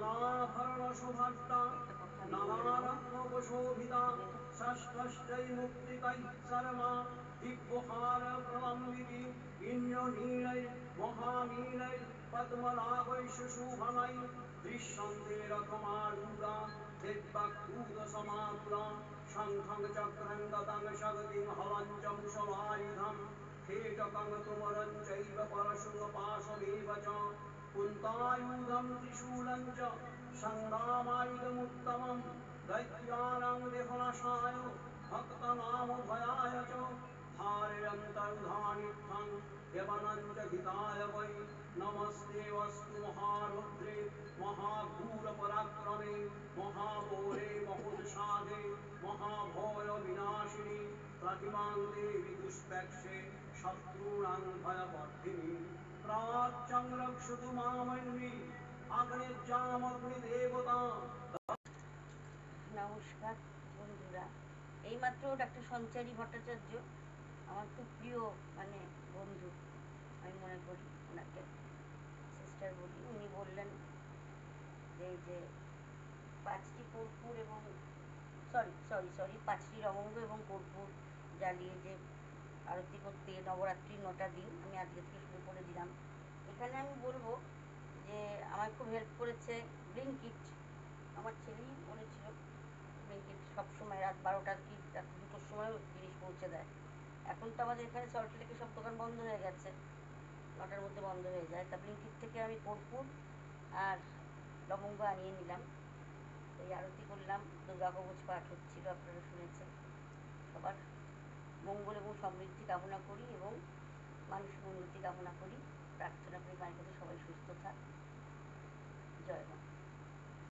নানাভরণ শোভাট্টা নানারত্নোপশোভিতা ষষ্ঠষ্টৈ মুক্তিকাই শর্মা দিব্যহার প্রলম্বিতি ইন্দ্রনীলৈ মহানীলৈ পদ্মনাভৈ সুশোভনৈ দৃশ্যন্তে রথমারূঢ়া দিব্যাক্ষুদ সমাকুলা শঙ্খং চক্রং গদাং শগদিং হলঞ্চ মুষলায়ুধম खेटकं तुमरं चैव परशुपाशमेव च कुन्तायुधं त्रिशूलं च सङ्ग्रामायुधमुत्तमं दैत्यानां देहनाशाय भक्तनामभयाय च धारयन्तर्धानित्थं यवनं च हिताय वै नमस्तेऽस्तु महारुद्रे महाभूरपराक्रमे महाघोरे महोत्साहे महाभयविनाशिनि प्रतिमां देवि दुष्पेक्षे शत्रूणां भयवर्धिनी प्राच्यं रक्षतु मामन्यी अग्निजामग्निदेवता। নমস্কার বন্ধুরা, এইমাত্র ডাক্তার সঞ্চারী ভট্টাচার্য আমার খুব প্রিয় বন্ধু, আমি মনে করি ওনাকে সিস্টার বলি। উনি বললেন যে এই যে 5টি কর্পূর এবং সরি 5টি লবঙ্গ এবং কর্পূর জ্বালিয়ে যে আরতি করতে নবরাত্রির 9টা দিন আমি আজকে থেকে শুরু করে দিলাম। এখানে আমি বলবো যে আমার খুব হেল্প করেছে ব্লিঙ্কিট। আমার ছেলেই বলেছিল ব্লিঙ্কিট সবসময় রাত 12টা কি রাত 2টোর সময়ও জিনিস পৌঁছে দেয়। এখন তো আমাদের এখানে সল্টলেকে সব দোকান বন্ধ হয়ে গেছে, 9টার মধ্যে বন্ধ হয়ে যায়। তা ব্লিঙ্কিট থেকে আমি কর্পূর আর লবঙ্গ আনিয়ে নিলাম। এই আরতি করলাম, দুর্গা কবচ পাঠ হচ্ছিল, আপনারা শুনেছেন। সবার মঙ্গল এবং সমৃদ্ধি কামনা করি এবং মানুষের উন্নতি কামনা করি, প্রার্থনা করি মায়ের কাছে সবাই সুস্থ থাক। জয় মা।